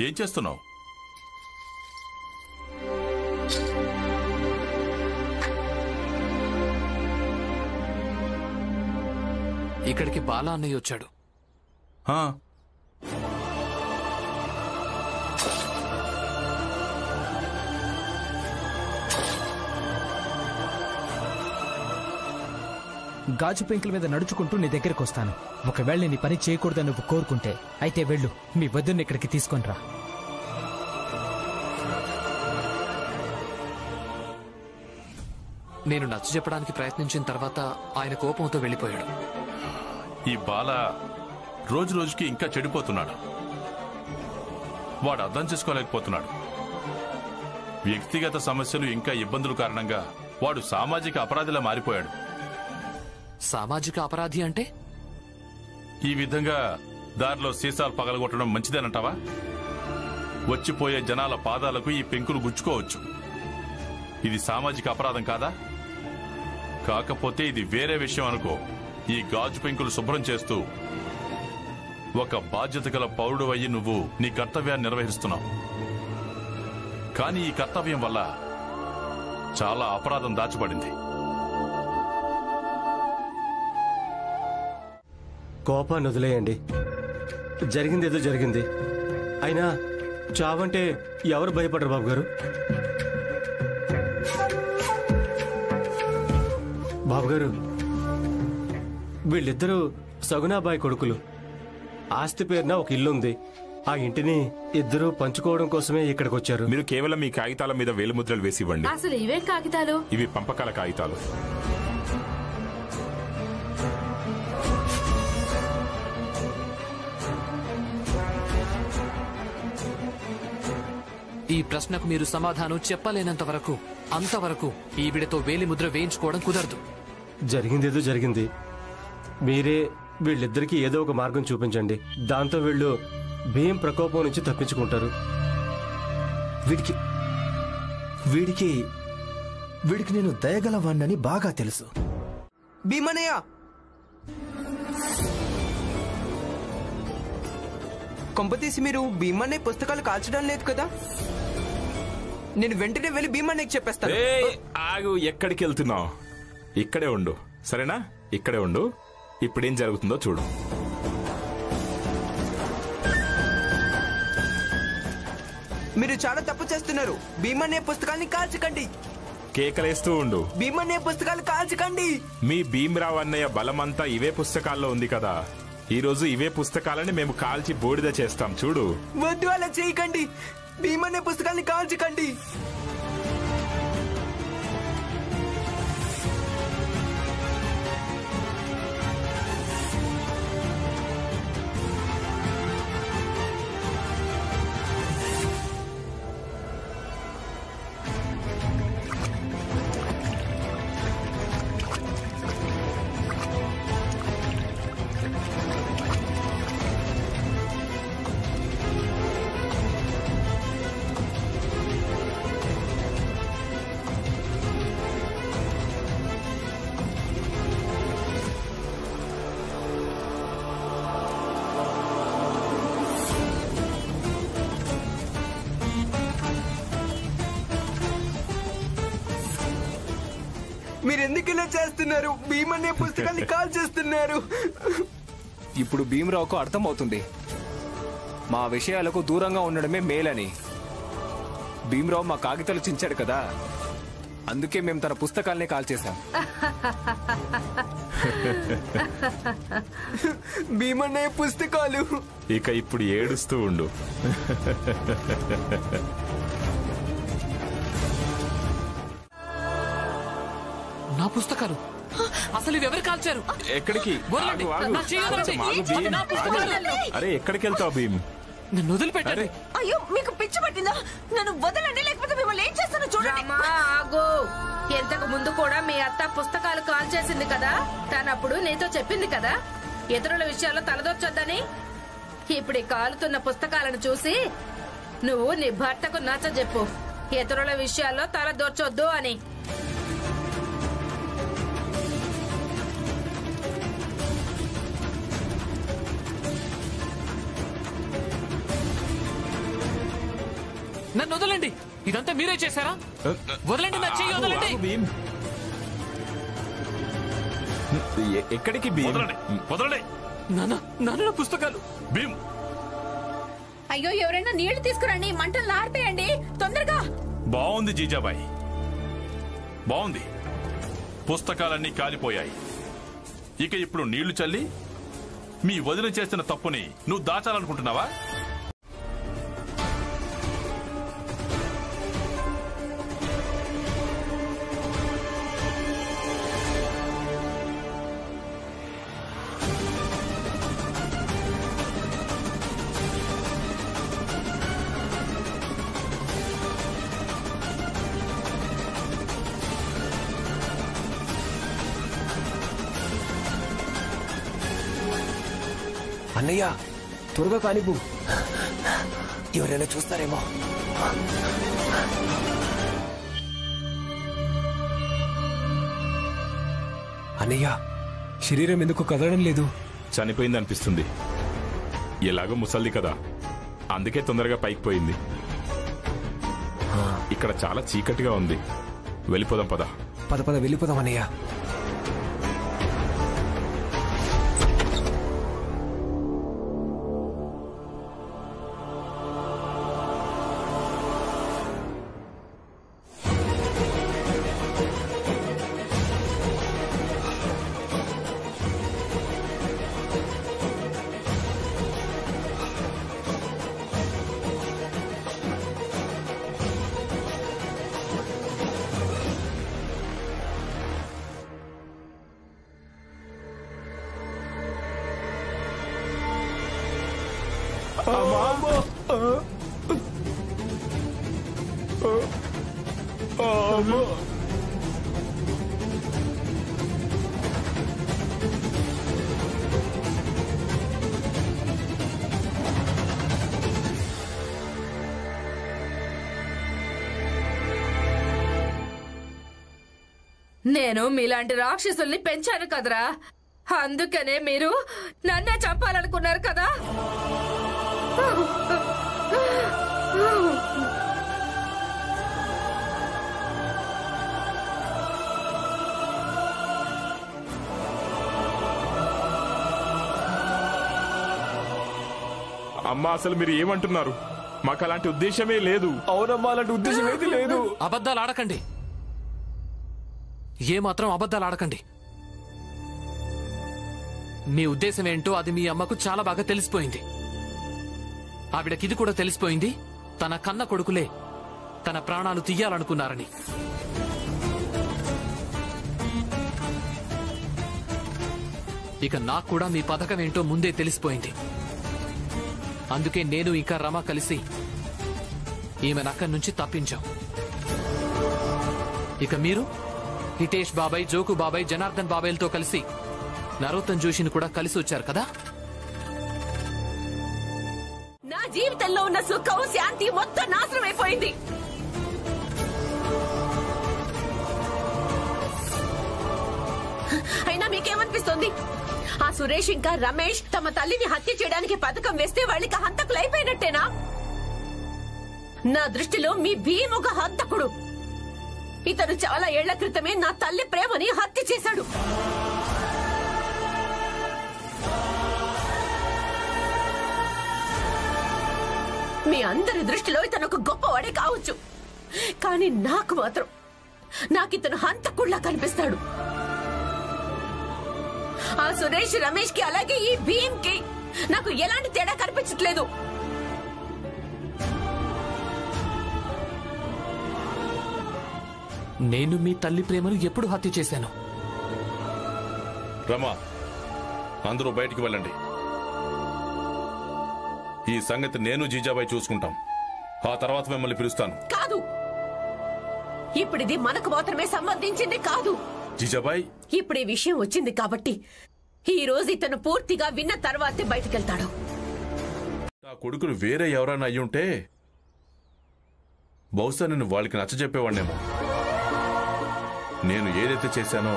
ఏం చేస్తున్నావు? ఇక్కడికి బాలా అన్నయ్య వచ్చాడు. గాజు పెంకుల మీద నడుచుకుంటూ నీ దగ్గరికి వస్తాను. ఒకవేళ నీ పని చేయకూడదని నువ్వు కోరుకుంటే అయితే వెళ్ళు, మీ వద్దుని ఇక్కడికి తీసుకొని రా. నేను నచ్చ చెప్పడానికి ప్రయత్నించిన తర్వాత ఆయన కోపంతో వెళ్ళిపోయాడు. ఈ బాల రోజు రోజుకి ఇంకా చెడిపోతున్నాడు. వాడు అర్థం చేసుకోలేకపోతున్నాడు. వ్యక్తిగత సమస్యలు ఇంకా ఇబ్బందుల కారణంగా వాడు సామాజిక అపరాధిలా మారిపోయాడు. సామాజిక అపరాధి అంటే? ఈ విధంగా దారిలో సీసాలు పగలగొట్టడం మంచిదేనంటావా? వచ్చిపోయే జనాల పాదాలకు ఈ పెంకులు గుచ్చుకోవచ్చు. ఇది సామాజిక అపరాధం కాదా? కాకపోతే ఇది వేరే విషయం అనుకో. ఈ గాజు పెంకులు శుభ్రం చేస్తూ ఒక బాధ్యత గల పౌరుడు అయ్యి నువ్వు నీ కర్తవ్యాన్ని నిర్వహిస్తున్నావు. కానీ ఈ కర్తవ్యం వల్ల చాలా అపరాధం దాచిపడింది. కోపాన్ని వదిలేయండి. జరిగింది ఏదో జరిగింది. అయినా చావంటే ఎవరు భయపడరు బాబు గారు? బాబుగారు, వీళ్ళిద్దరూ సగునాబాయి కొడుకులు. ఆస్తి పేరున ఒక ఇల్లుంది. ఆ ఇంటిని ఇద్దరూ పంచుకోవడం కోసమే ఇక్కడికి వచ్చారు. మీరు కేవలం మీ కాగితాల మీద వేలిముద్రలు వేసి ఇవ్వండి. అసలు ఇవేం కాగితాలు? ఇవి పంపకాల కాగితాలు. ఈ ప్రశ్నకు మీరు సమాధానం చెప్పలేనంత వరకు అంతవరకు ఈవిడతో వేలిముద్ర వేయించుకోవడం కుదరదు. జరిగిందేదో జరిగింది. మీరే వీళ్ళిద్దరికీ ఏదో ఒక మార్గం చూపించండి. దాంతో వీళ్ళు భీం ప్రకోపం నుంచి తప్పించుకుంటారు. వీడికి నేను దయగలవాణ్ణని బాగా తెలుసు. భీమనయ్య, కొంపతీసి మీరు భీమన్నయ్య పుస్తకాలు కాల్చడం లేదు కదా? నేను వెంటనే వెళ్ళి భీమన్నయ్యకి చెప్పేస్తాను. ఆగు, ఎక్కడికి వెళ్తున్నావు? ఇక్కడే ఉండు, సరేనా? ఇక్కడే ఉండు. ఇప్పుడేం జరుగుతుందో చూడు. మీరు చాలా తప్పు చేస్తున్నారు. భీమన్నయ్య పుస్తకాన్ని కాల్చకండి. కేకలేస్తూ ఉండు. భీమన్నయ్య పుస్తకాలు కాల్చకండి. మీ భీమరావు అన్నయ్య బలమంతా ఇవే పుస్తకాల్లో ఉంది కదా. ఈ రోజు ఇవే పుస్తకాలని మేము కాల్చి బూడిద చేస్తాం, చూడు. వద్దు, అలా చేయకండి. భీమన్నయ్య పుస్తకాన్ని కాల్చకండి. మీరెందుకు ఇలా చేస్తున్నారు? భీమన్నయ్య పుస్తకాన్ని కాల్ చేస్తున్నారు. ఇప్పుడు భీమరావుకు అర్థమవుతుంది మా విషయాలకు దూరంగా ఉండడమే మేలని. భీమరావు మా కాగితాలు చించాడు కదా, అందుకే మేము తన పుస్తకాలనే కాల్ చేశాం. భీమన్నయ్య పుస్తకాలు. ఇక ఇప్పుడు ఏడుస్తూ ఉండు. నా పుస్తకాలు అసలు ఇవి ఎవరు కాల్చారు? ఎక్కడికి? అరే, ఎక్కడికి వెళ్తావు భీమ్? నన్ను వదిలిపెట్టారు. అయ్యో, మీకు పిచ్చి పట్టిందా? నన్ను వదలండి, లేకపోతే మిమ్మల్ని ఏం చేస్తానో చూడండి. ఆగు. ఎంతకు ముందు కూడా మీ అత్త పుస్తకాలు కాల్ చేసింది కదా. తనప్పుడు నీతో చెప్పింది కదా ఇతరుల విషయాల్లో తలదొచ్చొద్దని. ఇప్పుడు ఈ కాలుతున్న పుస్తకాలను చూసి నువ్వు నీ భర్తకు నచ్చజెప్పు, ఇతరుల విషయాల్లో తల దొర్చొద్దు అని. నన్ను వదలండి. ఇదంతా మీరే చేశారా? వదలండి, నా చెయ్యి వదలండి. భీమ్, ఎక్కడికి భీమ్? వదలండి, వదలండి. నాన్న, నాన్న పుస్తకాలు. భీమ్, అయ్యో, ఎవరైనా నీళ్లు తీసుకురండి, మంటలు ఆర్పేయండి తొందరగా. బాగుంది జీజాబాయ్, బాగుంది. పుస్తకాలన్నీ కాలిపోయాయి. ఇక ఇప్పుడు నీళ్లు చల్లి మీ వదిన చేసిన తప్పుని నువ్వు దాచాలనుకుంటున్నావా? అన్నయ్య, త్వరగా కానిపు, ఎవరైనా చూస్తారేమో. అన్నయ్య, శరీరం ఎందుకు కదలడం లేదు? చనిపోయింది అనిపిస్తుంది. ఎలాగో ముసల్ది కదా, అందుకే తొందరగా పైకి పోయింది. ఇక్కడ చాలా చీకటిగా ఉంది. వెళ్ళిపోదాం పద. పద పద వెళ్ళిపోదాం అన్నయ్య. నేను మీలాంటి రాక్షసుల్ని పెంచాను కదరా, అందుకనే మీరు నన్నే చంపాలనుకున్నారు కదా. అమ్మా, అసలు మీరు ఏమంటున్నారు? మాకు అలాంటి ఉద్దేశమే లేదు. అవునమ్మా, అలాంటి ఉద్దేశం ఏది లేదు. అబద్ధాలు ఆడకండి, ఏమాత్రం అబద్ధాలు ఆడకండి. మీ ఉద్దేశం ఏంటో అది మీ అమ్మకు చాలా బాగా తెలిసిపోయింది. ఆవిడకిది కూడా తెలిసిపోయింది, తన కన్న కొడుకులే తన ప్రాణాలు తీయాలనుకున్నారని. ఇక నాకు కూడా మీ పథకం ఏంటో ముందే తెలిసిపోయింది. అందుకే నేను ఇంకా రమ కలిసి ఈమెను అక్కడి నుంచి తప్పించాం. ఇక మీరు హితేష్ బాబాయ్, జోకు బాబాయ్, జనార్దన్ బాబాయ్లతో కలిసి నరోత్తమ్ జోషిని కూడా కలిసి వచ్చారు కదా. నా జీవితంలో ఉన్న సుఖం, శాంతి మొత్తం నాశనం అయిపోయింది. అయినా మీకేమనిపిస్తుంది? ఆ సురేష్ ఇంకా రమేష్ తమ తల్లిని హత్య చేయడానికి పథకం వేస్తే వాళ్ళకి హంతకులు అయిపోయినట్టేనా? నా దృష్టిలో మీ భీమ్ ఒక హంతకుడు. ఇతను చాలా ఏళ్ల క్రితమే నా తల్లి ప్రేమని హత్య చేశాడు. మీ అందరి దృష్టిలో ఇతను ఒక గొప్పవాడే కావచ్చు, కానీ నాకు మాత్రం నాకితను హంతకుడిలా కనిపిస్తాడు. ఆ సురేష్, రమేష్ కి అలాగే ఈ భీమ్ కి నాకు ఎలాంటి తేడా కనిపించట్లేదు. నేను మీ తల్లి ప్రేమను ఎప్పుడు హత్య చేశాను? రమా, అందరూ బయటికి వెళ్ళండి. ఈ సంగతి నేను జీజాబాయ్ చూసుకుంటాం. ఆ తర్వాత మిమ్మల్ని పిలుస్తాను. కాదు, ఇప్పుడిది మనకు మాత్రమే సంబంధించింది కాదు. జీజాబాయ్, ఇప్పుడు ఈ విషయం వచ్చింది కాబట్టి ఈ రోజు ఇతను పూర్తిగా విన్న తర్వాతే బయటికెళ్తాడు. నా కొడుకులు వేరే ఎవరైనా అయ్యుంటే బహుశా నేను వాళ్ళకి నచ్చజెప్పేవాడినేమో. నేను ఏదైతే చేశానో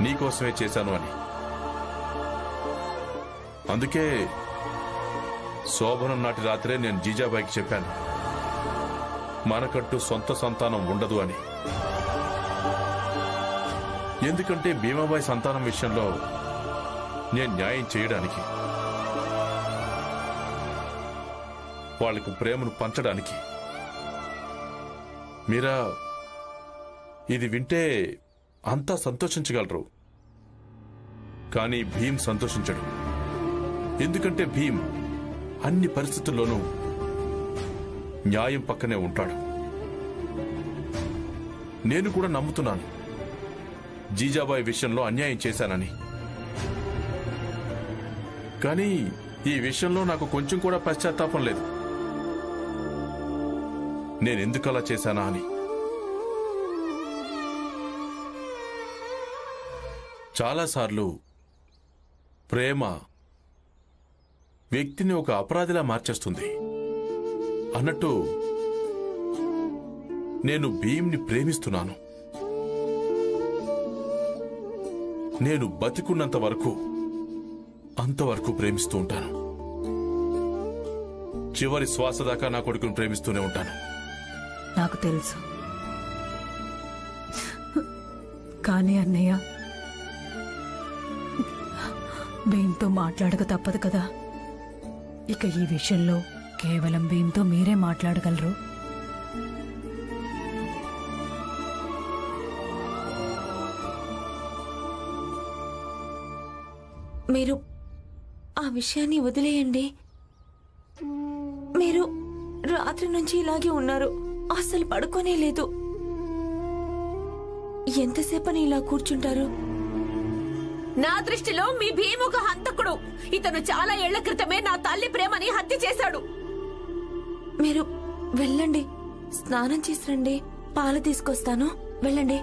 నీకోసమే చేశాను అని. అందుకే శోభనం నాటి రాత్రే నేను జీజాబాయికి చెప్పాను, మనకంటూ సొంత సంతానం ఉండదు అని. ఎందుకంటే భీమాబాయి సంతానం విషయంలో నేను న్యాయం చేయడానికి, వాళ్లకు ప్రేమను పంచడానికి. మీరా ఇది వింటే అంతా సంతోషించగలరు, కానీ భీమ్ సంతోషించడు. ఎందుకంటే భీమ్ అన్ని పరిస్థితుల్లోనూ న్యాయం పక్కనే ఉంటాడు. నేను కూడా నమ్ముతున్నాను జీజాబాయి విషయంలో అన్యాయం చేశానని. కానీ ఈ విషయంలో నాకు కొంచెం కూడా పశ్చాత్తాపం లేదు, నేనెందుకలా చేశానా అని. చాలాసార్లు ప్రేమ వ్యక్తిని ఒక అపరాధిలా మార్చేస్తుంది. అన్నట్టు నేను భీమ్ని ప్రేమిస్తున్నాను. నేను బతికున్నంత వరకు అంతవరకు ప్రేమిస్తూ ఉంటాను. చివరి శ్వాస దాకా నా కొడుకును ప్రేమిస్తూనే ఉంటాను. నాకు తెలుసు. కానీ అన్నయ్య, భీమ్తో మాట్లాడక తప్పదు కదా. ఇక ఈ విషయంలో కేవలం భీమ్తో మీరే మాట్లాడగలరు. మీరు ఆ విషయాన్ని వదిలేయండి. మీరు రాత్రి నుంచి ఇలాగే ఉన్నారు, అస్సలు పడుకోనే లేదు. ఎంతసేపని ఇలా కూర్చుంటారు? నా దృష్టిలో మీ భీమ్ ఒక హంతకుడు. ఇతను చాలా ఏళ్ల క్రితమే నా తల్లి ప్రేమని హత్య చేశాడు. మీరు వెళ్ళండి, స్నానం చేసి రండి, పాలు తీసుకొస్తాను, వెళ్ళండి.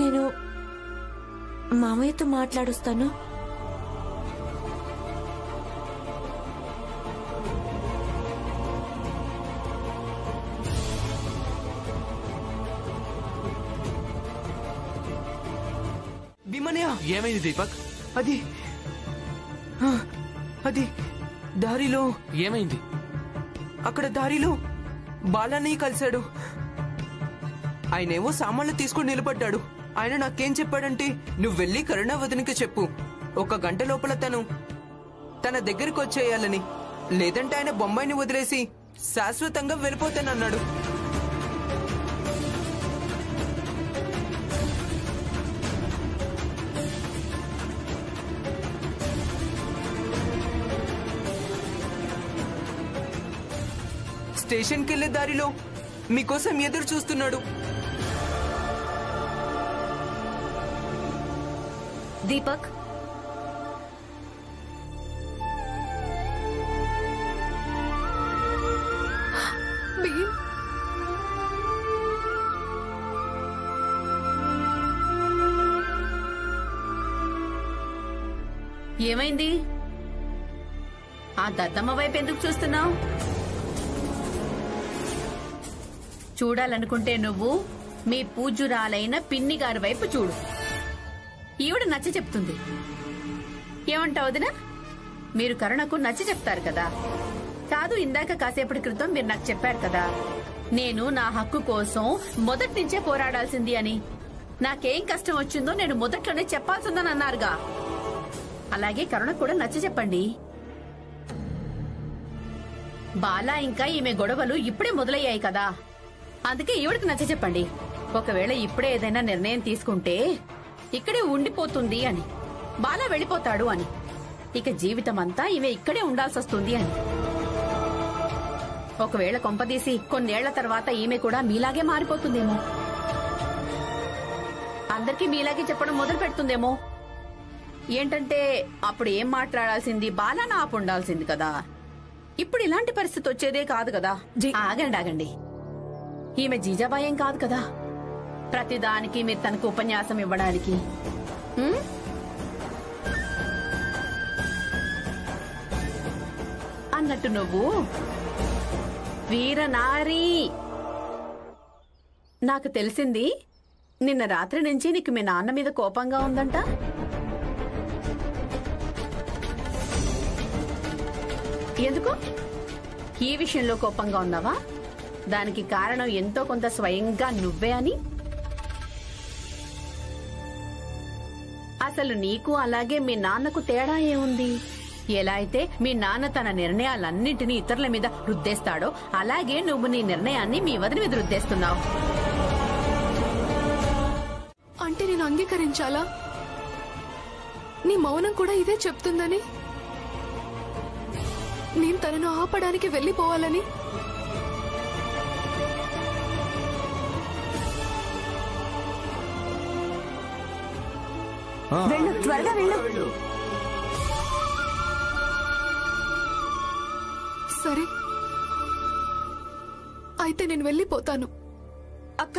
నేను మామయ్యతో మాట్లాడుస్తాను. ఏమైంది దీపక్? అది దారిలో ఏమైంది? అక్కడ దారిలో బాలన్నయ్య కలిశాడు. ఆయనేమో సామాన్లు తీసుకుని నిలబడ్డాడు. ఆయన నాకేం చెప్పాడంటే, నువ్వు వెళ్ళి కరుణావతినికి చెప్పు, 1 గంట లోపల తన దగ్గరికి వచ్చేయాలని, లేదంటే ఆయన బొమ్మాయిని వదిలేసి శాశ్వతంగా వెళ్ళిపోతానన్నాడు. స్టేషన్కి వెళ్లే దారిలో మీకోసం ఎదురు చూస్తున్నాడు. దీపక్, ఏమైంది? ఆ దద్దమ్మ వైపు ఎందుకు చూస్తున్నావు? చూడాలనుకుంటే నువ్వు మీ పూజ్యురాలైన పిన్ని గారి వైపు చూడు. ఈవిడ నచ్చ చెప్తుంది. ఏమంటావు వదినా? మీరు కరుణకు నచ్చ చెప్తారు కదా. కాదు, ఇందాక కాసేపటి క్రితం మీరు నాకు చెప్పారు కదా, నేను నా హక్కు కోసం మొదటి నుంచే పోరాడాల్సింది అని. నాకేం కష్టం వచ్చిందో నేను మొదట్లోనే చెప్పాల్సిందని అన్నారుగా. అలాగే కరుణకు కూడా నచ్చ చెప్పండి. బాలా ఇంకా ఈమె గొడవలు ఇప్పుడే మొదలయ్యాయి కదా, అందుకే ఈవిడికి నచ్చ చెప్పండి. ఒకవేళ ఇప్పుడే ఏదైనా నిర్ణయం తీసుకుంటే ఇక్కడే ఉండిపోతుంది అని, బాలా వెళ్ళిపోతాడు అని, ఇక జీవితం అంతా ఈమె ఇక్కడే ఉండాల్సి వస్తుంది అని. ఒకవేళ కొంపదీసి కొన్నేళ్ల తర్వాత ఈమె కూడా మీలాగే మారిపోతుందేమో, అందరికీ మీలాగే చెప్పడం మొదలు పెడుతుందేమో. ఏంటంటే అప్పుడు ఏం మాట్లాడాల్సింది, బాలానా ఆపు ఉండాల్సింది కదా. ఇప్పుడు ఇలాంటి పరిస్థితి వచ్చేదే కాదు కదా. ఆగండి, ఈమె జీజాబాయేం కాదు కదా ప్రతిదానికి మీరు తనకు ఉపన్యాసం ఇవ్వడానికి. అన్నట్టు నువ్వు వీరనారి. నాకు తెలిసింది నిన్న రాత్రి నుంచి నీకు మీ నాన్న మీద కోపంగా ఉందంట. ఎందుకు ఈ విషయంలో కోపంగా ఉన్నావా? దానికి కారణం ఎంతో కొంత స్వయంగా నువ్వే అని. అసలు నీకు అలాగే మీ నాన్నకు తేడా ఏముంది? ఎలా అయితే మీ నాన్న తన నిర్ణయాలన్నింటినీ ఇతరుల మీద రుద్దేస్తాడో అలాగే నువ్వు నీ నిర్ణయాన్ని మీ వదిన మీద రుద్దేస్తున్నావు. అంటే నేను అంగీకరించాలా? నీ మౌనం కూడా ఇదే చెప్తుందని? నేను తనను ఆపడానికి వెళ్ళిపోవాలని? త్వరగా వెళ్ళు. సరే, అయితే నేను వెళ్ళిపోతాను. అక్క,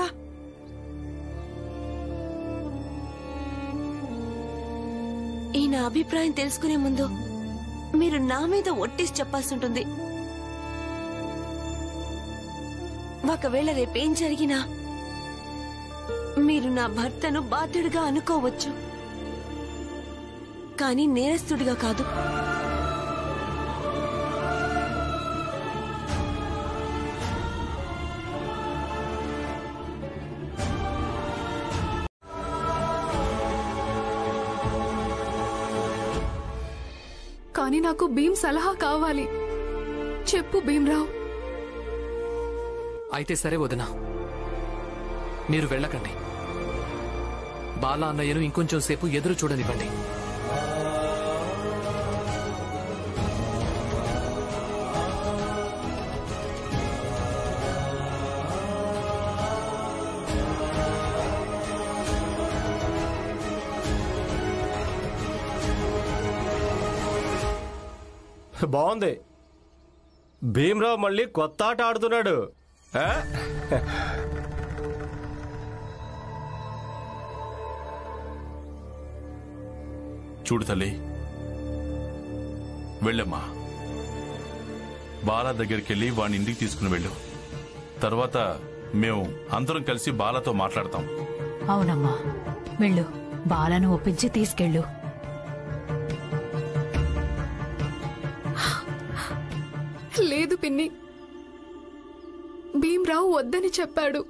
ఈయన అభిప్రాయం తెలుసుకునే ముందు మీరు నా మీద ఒట్టేసి చెప్పాల్సి ఉంటుంది. ఒకవేళ రేపేం జరిగినా మీరు నా భర్తను బాధ్యుడిగా అనుకోవచ్చు, కానీ నేరస్తుడిగా కాదు. కానీ నాకు భీమ్ సలహా కావాలి. చెప్పు భీమ్రావ్. అయితే సరే వదినా, మీరు వెళ్ళకండి. బాలా అన్నయ్యను ఇంకొంచెం సేపు ఎదురు చూడనివ్వండి. బాగుంది. భీమ్రావ్ మళ్ళీ కొత్త ఆట ఆడుతున్నాడు. చూడు తల్లి, వెళ్ళమ్మా. బాలా దగ్గరికి వెళ్ళి వాడిని ఇంటికి తీసుకుని వెళ్ళు. తర్వాత మేము అందరం కలిసి బాలాతో మాట్లాడతాం. అవునమ్మా, వెళ్ళు. బాలను ఒప్పించి తీసుకెళ్ళు. లేదు పిన్ని, భీమ్రావు వద్దని చెప్పాడు.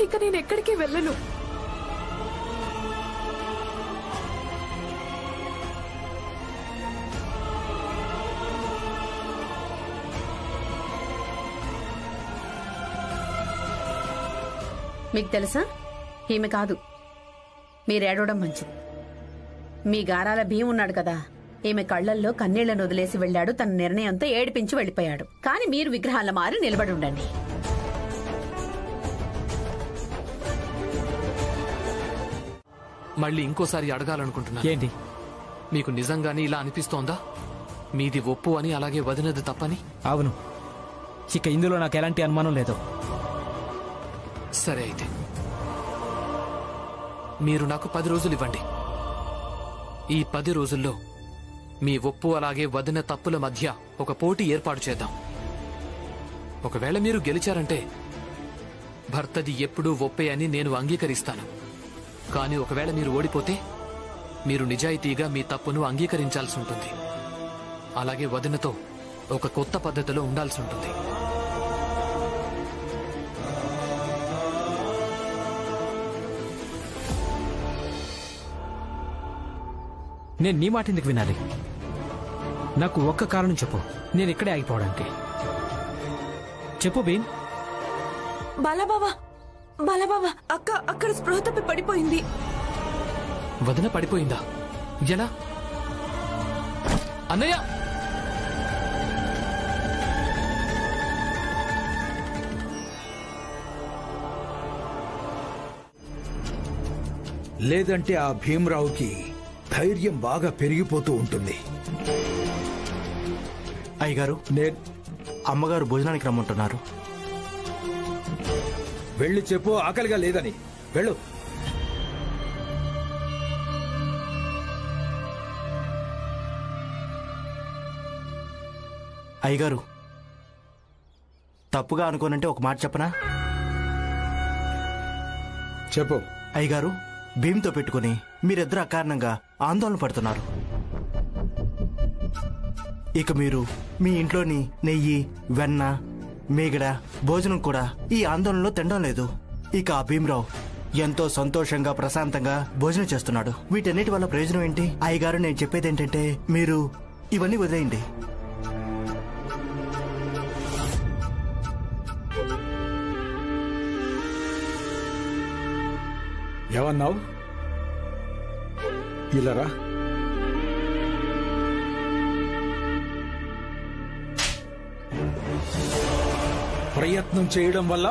ఇక నేను ఎక్కడికి వెళ్ళను. మీకు తెలుసా, ఈమె కాదు, మీరేడవడం మంచిది. మీ గారాల భీం ఉన్నాడు కదా, ఈమె కళ్లల్లో కన్నీళ్లను వదిలేసి వెళ్లాడు. తన నిర్ణయంతో ఏడిపించి వెళ్లిపోయాడు. కానీ మీరు విగ్రహాల మారి నిలబడి ఉండండి. మళ్ళీ ఇంకోసారి అడగాలనుకుంటున్నా. ఏంటి? మీకు నిజంగానే ఇలా అనిపిస్తోందా? మీది ఒప్పు అని, అలాగే వదినది తప్పని? అవును. ఇక ఇందులో నాకు ఎలాంటి అనుమానం లేదు. సరే, అయితే మీరు నాకు 10 రోజులు ఇవ్వండి. ఈ 10 రోజుల్లో మీ ఒప్పు అలాగే వదిన తప్పుల మధ్య ఒక పోటీ ఏర్పాటు చేద్దాం. ఒకవేళ మీరు గెలిచారంటే భర్తది ఎప్పుడూ ఒప్పే అని నేను అంగీకరిస్తాను. కానీ ఒకవేళ మీరు ఓడిపోతే మీరు నిజాయితీగా మీ తప్పును అంగీకరించాల్సి ఉంటుంది. అలాగే వదినతో ఒక కొత్త పద్ధతిలో ఉండాల్సి ఉంటుంది. నేను నీ మాట ఎందుకు వినాలి? నాకు ఒక్క కారణం చెప్పు, నేను ఇక్కడే ఆగిపోవడానికి. చెప్పు బీన్. బాలాబాబా, బాలాబాబా, అక్క అక్కడ స్పృహ తప్పి పడిపోయింది. వదిన పడిపోయిందా? ఎలా? అన్నయ్య! లేదంటే ఆ భీమరావుకి ధైర్యం బాగా పెరిగిపోతూ ఉంటుంది. అయ్యగారు, అమ్మగారు భోజనానికి రమ్మంటున్నారు. వెళ్ళి చెప్పు, ఆకలిగా లేదని. వెళ్ళు. అయ్యగారు, తప్పుగా అనుకోనంటే ఒక మాట చెప్పనా? చెప్పు. అయ్యగారు, భీమ్తో పెట్టుకుని మీరిద్దరు అకారణంగా ఆందోళన పడుతున్నారు. ఇక మీరు మీ ఇంట్లోని నెయ్యి, వెన్న, మేగడ, భోజనం కూడా ఈ ఆందోళనలో తినడం లేదు. ఇక ఆ భీమరావు ఎంతో సంతోషంగా ప్రశాంతంగా భోజనం చేస్తున్నాడు. వీటన్నిటి వల్ల ప్రయోజనం ఏంటి? అయ్యగారు, నేను చెప్పేది ఏంటంటే మీరు ఇవన్నీ వదిలేయండి. ఏమన్నావు? ఇలారా. ప్రయత్నం చేయడం వల్ల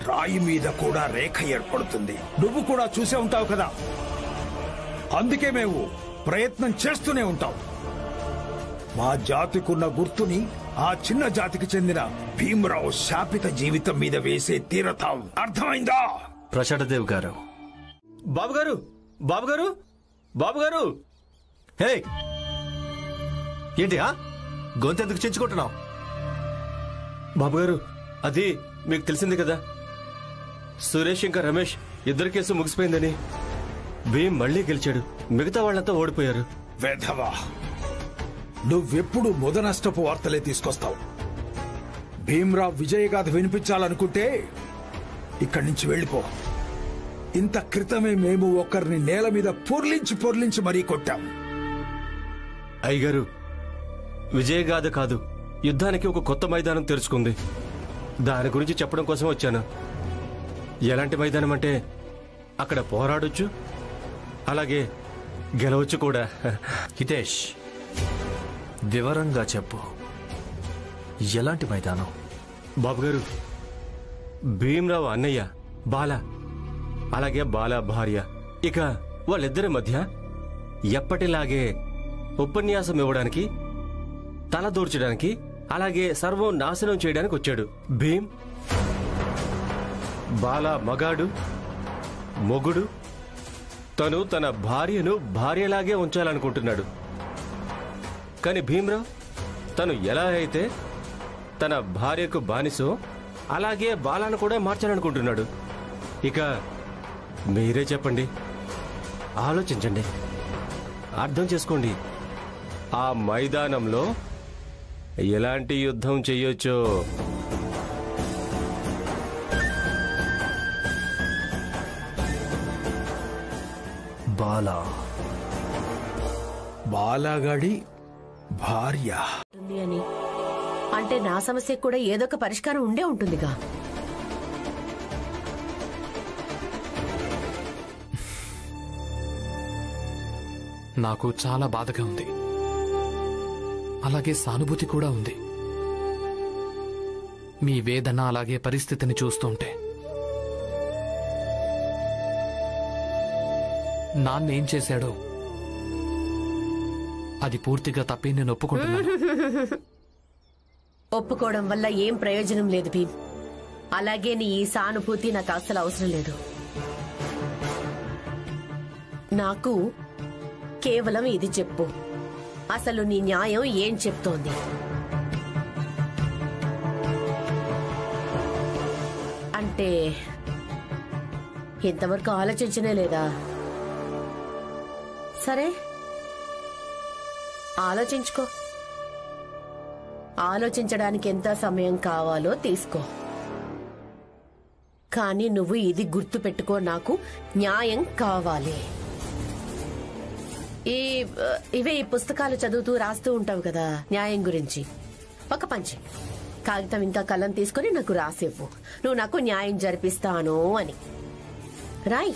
రాయి మీద కూడా రేఖ ఏర్పడుతుంది. నువ్వు కూడా చూసే ఉంటావు కదా. అందుకే మేము ప్రయత్నం చేస్తూనే ఉంటాం. మా జాతికున్న గుర్తుని ఆ చిన్న జాతికి చెందిన భీమరావు శాపిత జీవితం మీద వేసే తీరతాం. అర్థమైందా? ప్రసాదదేవ్ గారు. బాబుగారు, బాబుగారు, బాబుగారు! హే, ఏంటి గొంతెందుకు చించుకుంటున్నావు? బాబుగారు, అది మీకు తెలిసింది కదా, సురేష్ ఇంకా రమేష్ ఇద్దరు కేసు ముగిసిపోయిందని. భీమ్ మళ్లీ గెలిచాడు, మిగతా వాళ్ళంతా ఓడిపోయారు. వెధవా, నువ్వెప్పుడు మొదనష్టపు వార్తలే తీసుకొస్తావు. భీమ్రావ్ విజయగాథ వినిపించాలనుకుంటే ఇక్కడి నుంచి వెళ్ళిపో. ఇంత క్రితమే మేము ఒకరిని నేల మీద పొర్లించి మరీ కొట్టాం. అయ్యగారు, విజయగాథ కాదు, యుద్ధానికి ఒక కొత్త మైదానం తెరుచుకుంది. దాని గురించి చెప్పడం కోసం వచ్చాను. ఎలాంటి మైదానం అంటే అక్కడ పోరాడొచ్చు, అలాగే గెలవచ్చు కూడా. హితేష్, వివరంగా చెప్పు, ఎలాంటి మైదానం? బాబుగారు, భీమరావు అన్నయ్య బాల, అలాగే బాల భార్య, ఇక వాళ్ళిద్దరి మధ్య ఎప్పటిలాగే ఉపన్యాసం ఇవ్వడానికి, తల దూర్చడానికి, అలాగే సర్వం నాశనం చేయడానికి వచ్చాడు భీమ్. బాల మగాడు, మొగుడు. తను తన భార్యను భార్యలాగే ఉంచాలనుకుంటున్నాడు. కాని భీమరావు తను ఎలా అయితే తన భార్యకు బానిసో అలాగే బాలను కూడా మార్చాలనుకుంటున్నాడు. ఇక మీరే చెప్పండి, ఆలోచించండి, అర్థం చేసుకోండి. ఆ మైదానంలో ఎలాంటి యుద్ధం చెయ్యొచ్చో. బాలాగాడి భార్య అని అంటే నా సమస్యకు కూడా ఏదో ఒక పరిష్కారం ఉండే ఉంటుందిగా. నాకు చాలా బాధగా ఉంది, అలాగే సానుభూతి కూడా ఉంది. మీ వేదన అలాగే పరిస్థితిని చూస్తుంటే నాన్నేం చేశాడో అది పూర్తిగా తప్పి నేను ఒప్పుకుంటున్నాను. ఒప్పుకోవడం వల్ల ఏం ప్రయోజనం లేదు భీమ్. అలాగే నీ ఈ సానుభూతి నాకు అస్సలు అవసరం లేదు. నాకు కేవలం ఇది చెప్పు, అసలు నీ న్యాయం ఏం చెప్తోంది? అంటే ఇంతవరకు ఆలోచించనే లేదా? సరే, ఆలోచించుకో. ఆలోచించడానికి ఎంత సమయం కావాలో తీసుకో. కానీ నువ్వు ఇది గుర్తు పెట్టుకో, నాకు న్యాయం కావాలి. ఇవే ఈ పుస్తకాలు చదువుతూ రాస్తూ ఉంటావు కదా న్యాయం గురించి. ఒక పంచి కాగితం ఇంకా కలం తీసుకుని నాకు రాసివ్వు, నువ్వు నాకు న్యాయం జరిపిస్తాను అని. రాయ్.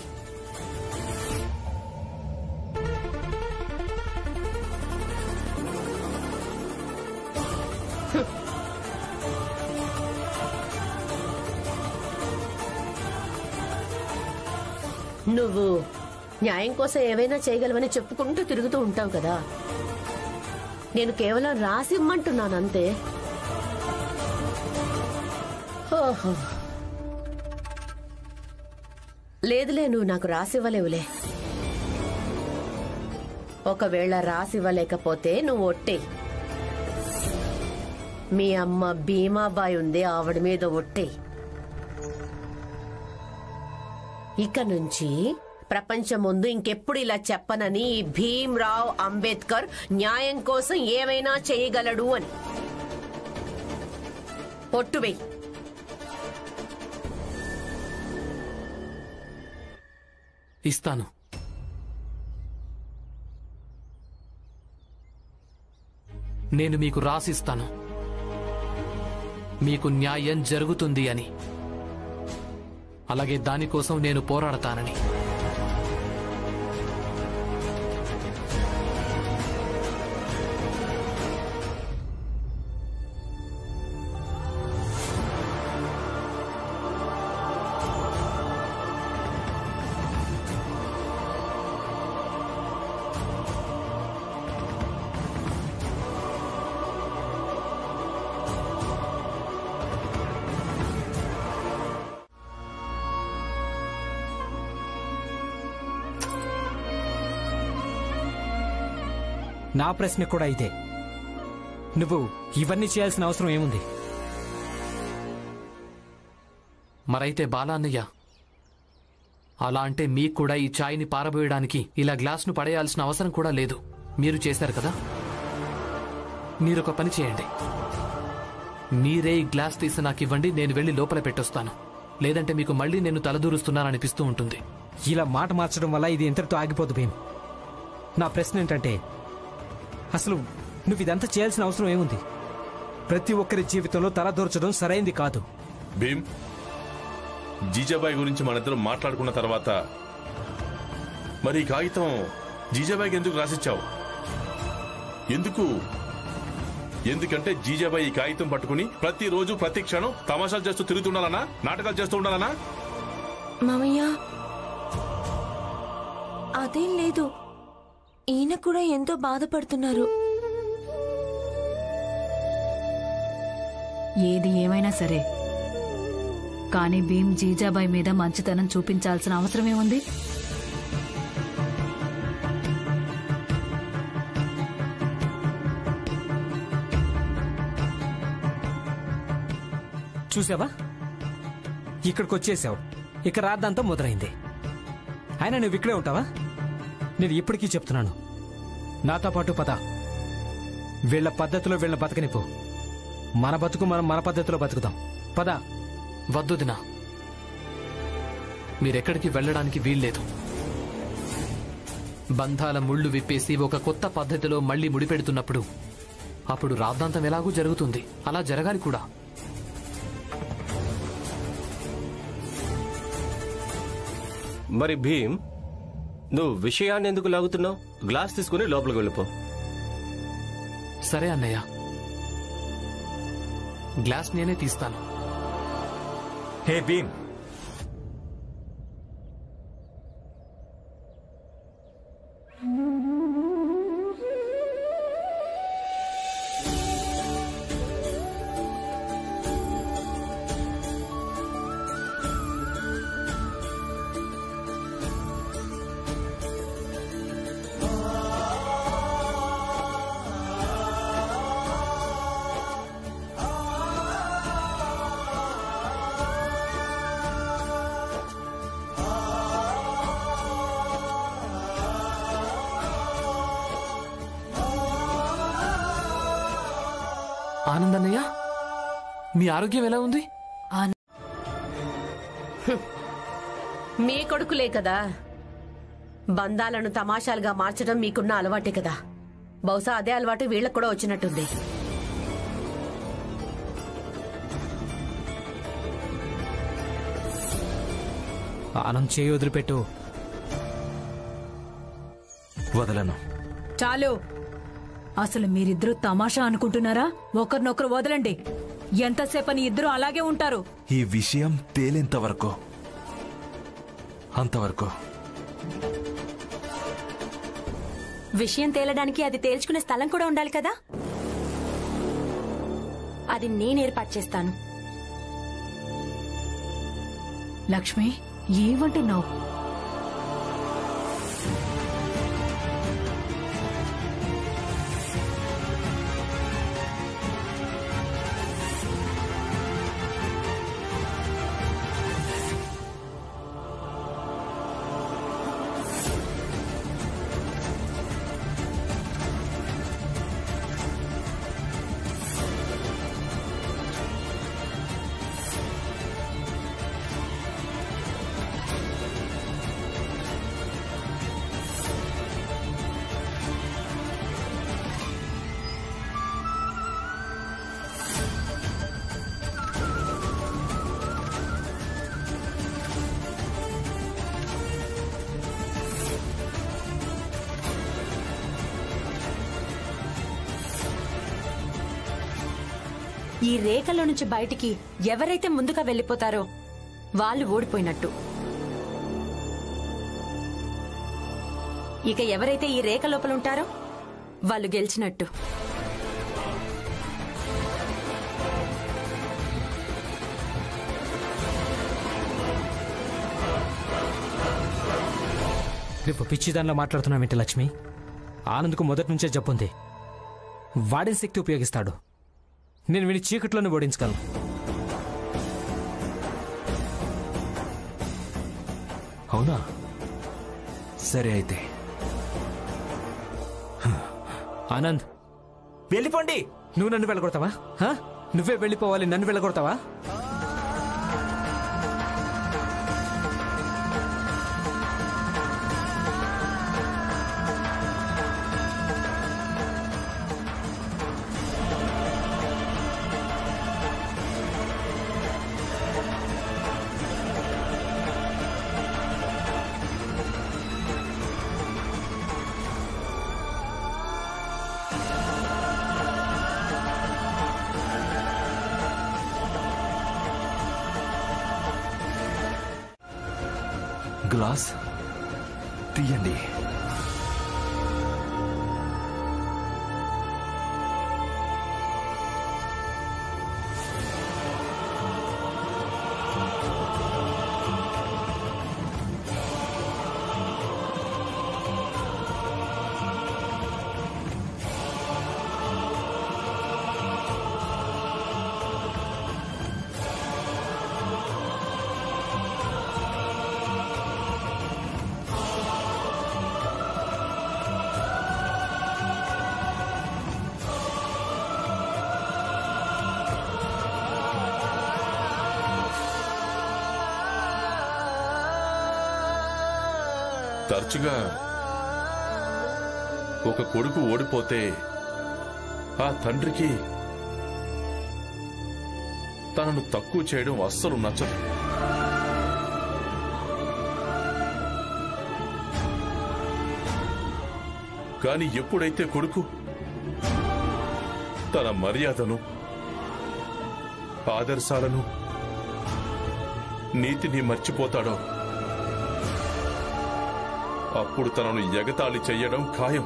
నువ్వు న్యాయం కోసం ఏవైనా చేయగలవని చెప్పుకుంటూ తిరుగుతూ ఉంటావు కదా. నేను కేవలం రాసి ఇమ్మంటున్నాను అంతే. ఓహో, లేదులే, నువ్వు నాకు రాసివ్వలేవులే. ఒకవేళ రాసివ్వలేకపోతే నువ్వు ఒట్టేయి. మీ అమ్మ భీమాబాయి ఉంది, ఆవిడ మీద ఒట్టేయి. ఇక నుంచి ప్రపంచం ముందు ఇంకెప్పుడు ఇలా చెప్పనని ఈ భీమ్రావ్ అంబేద్కర్ న్యాయం కోసం ఏమైనా చేయగలడు అని ఒట్టువే. ఇస్తాను. నేను మీకు రాసిస్తాను, మీకు న్యాయం జరుగుతుంది అని, అలాగే దానికోసం నేను పోరాడతానని. నా ప్రశ్న కూడా ఇదే. నువ్వు ఇవన్నీ చేయాల్సిన అవసరం ఏముంది? మరైతే బాలాన్నయ్య, అలా అంటే మీకు కూడా ఈ ఛాయ్ని పారబోయడానికి ఇలా గ్లాసును పడేయాల్సిన అవసరం కూడా లేదు. మీరు చేశారు కదా. మీరొక పని చేయండి, మీరే ఈ గ్లాస్ తీసి నాకు ఇవ్వండి, నేను వెళ్ళి లోపల పెట్టొస్తాను. లేదంటే మీకు మళ్ళీ నేను తలదూరుస్తున్నాననిపిస్తూ ఉంటుంది. ఇలా మాట మార్చడం వల్ల ఇది ఇంతటితో ఆగిపోదు భీమ్. నా ప్రశ్న ఏంటంటే, అసలు నువ్వు ఇదంతా చేయాల్సిన అవసరం ఏముంది? ప్రతి ఒక్కరి జీవితంలో తలదూర్చడం సరైంది కాదు. భీమ్, జీజాబాయి గురించి మనిద్దరం మాట్లాడుకున్న తర్వాత మరి ఈ కాగితం జీజాబాయికి ఎందుకు రాసిచ్చావు? ఎందుకంటే జీజాబాయి ఈ కాగితం పట్టుకుని ప్రతిరోజు ప్రతి క్షణం తమాషాలు చేస్తూ తిరుగుతుండాలనా, నాటకాలు చేస్తూ ఉండాలనా? మామయ్య, అదేం లేదు. ఈయన కూడా ఎంతో బాధపడుతున్నారు. ఏది ఏమైనా సరే, కానీ భీమ్ జీజాబాయి మీద మంచితనం చూపించాల్సిన అవసరమేముంది? చూసావా, ఇక్కడికి వచ్చేసావు. ఇక రాద్దంతా మొదలైంది. అయినా నువ్వు ఇక్కడే ఉంటావా? నేను ఇప్పటికీ చెప్తున్నాను, నాతో పాటు పద. వీళ్ల పద్ధతిలో వీళ్ళ బతకనిపో. మన బతుకు మనం మన పద్ధతిలో బతుకుదాం. పద. వద్దు దినా, మీరెక్కడికి వెళ్ళడానికి వీల్లేదు. బంధాల ముళ్ళు విప్పేసి ఒక కొత్త పద్ధతిలో మళ్లీ ముడిపెడుతున్నప్పుడు అప్పుడు రాద్ధాంతం ఎలాగూ జరుగుతుంది. అలా జరగాలి కూడా. మరి భీమ్, నువ్వు విషయాన్ని ఎందుకు లాగుతున్నావు? గ్లాస్ తీసుకుని లోపలికి వెళ్ళిపో. సరే అన్నయ్య, గ్లాస్ నేనే తీస్తాను. హే భీమ్, ఆనందన్నయ్య, మీ ఆరోగ్యం ఎలా ఉంది? మీ కొడుకులే కదా. బంధాలను తమాషాలుగా మార్చడం మీకున్న అలవాటే కదా. బహుశా అదే అలవాటు వీళ్ళకు కూడా వచ్చినట్టుంది. ఆనంద్ చేయి వదిలిపెట్టు. వదలను. చాలు. అసలు మీరిద్దరూ తమాషా అనుకుంటున్నారా? ఒకరినొకరు వదలండి. ఎంతసేపని ఇద్దరు అలాగే ఉంటారు? ఈ విషయం తేలేంత వరకు, అంతవరకు. విషయం తేలడానికి అది తేల్చుకునే స్థలం కూడా ఉండాలి కదా. అది నేను ఏర్పాటు చేస్తాను. లక్ష్మి, ఏమంటున్నావు? ఈ రేఖలో నుంచి బయటికి ఎవరైతే ముందుగా వెళ్ళిపోతారో వాళ్ళు ఓడిపోయినట్టు. ఇక ఎవరైతే ఈ రేఖ లోపల ఉంటారో వాళ్ళు గెలిచినట్టు. రేపు పిచ్చిదానిలో మాట్లాడుతున్నావేంటి లక్ష్మి? ఆనంద్కు మొదటి నుంచే జబ్బుంది. వాడిన శక్తి ఉపయోగిస్తాడు. నేను వీని చీకట్లోనే ఓడించగలను. అవునా? సరే అయితే. ఆనంద్, వెళ్ళిపోండి. నువ్వు నన్ను వెళ్ళగొడతావా? నువ్వే వెళ్ళిపోవాలి, నన్ను వెళ్ళగొడతావా? గ్లాస్ తీయండి. తరచుగా ఒక కొడుకు ఓడిపోతే ఆ తండ్రికి తనను తక్కువ చేయడం అస్సలు నచ్చదు. కాని ఎప్పుడైతే కొడుకు తన మర్యాదను, ఆదర్శాలను, నీతిని మర్చిపోతాడో అప్పుడు తనను ఎగతాళి చెయ్యడం ఖాయం.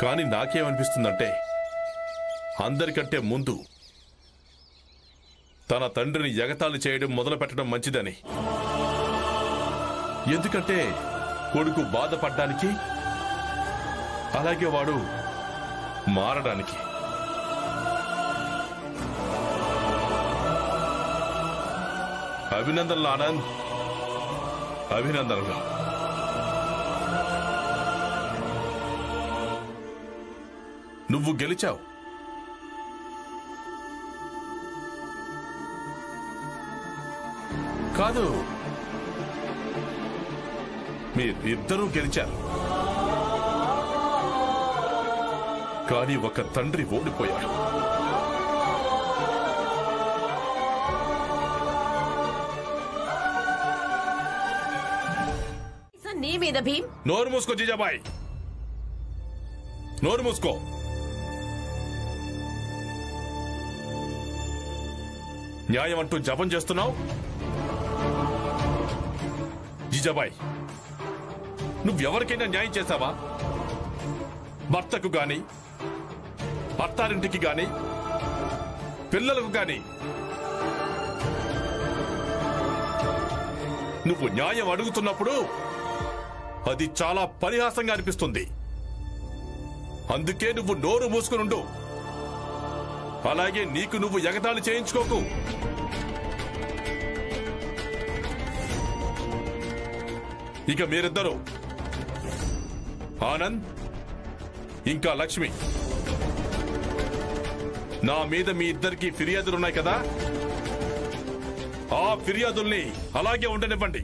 కాని నాకేమనిపిస్తుందంటే అందరికంటే ముందు తన తండ్రిని ఎగతాళి చేయడం మొదలు పెట్టడం మంచిదని. ఎందుకంటే కొడుకు బాధపడ్డానికి, అలాగే వాడు మారడానికి. అభినందనలు ఆనంద్, అభినందనలు. నువ్వు గెలిచావు. కాదు, మీరిద్దరూ గెలిచారు. కానీ ఒక తండ్రి ఓడిపోయాడు. నీ మీద భీమ్. నోరు మూసుకో జీజాబాయ్, నోరు మూసుకో. న్యాయం అంటూ జపం చేస్తున్నావు. జీజాబాయ్, నువ్వెవరికైనా న్యాయం చేశావా? భర్తకు గాని, అత్తారింటికి గాని, పిల్లలకు గాని. నువ్వు న్యాయం అడుగుతున్నప్పుడు అది చాలా పరిహాసంగా అనిపిస్తుంది. అందుకే నువ్వు నోరు మూసుకునుండు. అలాగే నీకు నువ్వు ఎగతాళి చేయించుకోకు. ఇక మీరిద్దరూ, ఆనంద్ ఇంకా లక్ష్మి, నా మీద మీ ఇద్దరికి ఫిర్యాదులున్నాయి కదా, ఆ ఫిర్యాదుల్ని అలాగే ఉండనివ్వండి.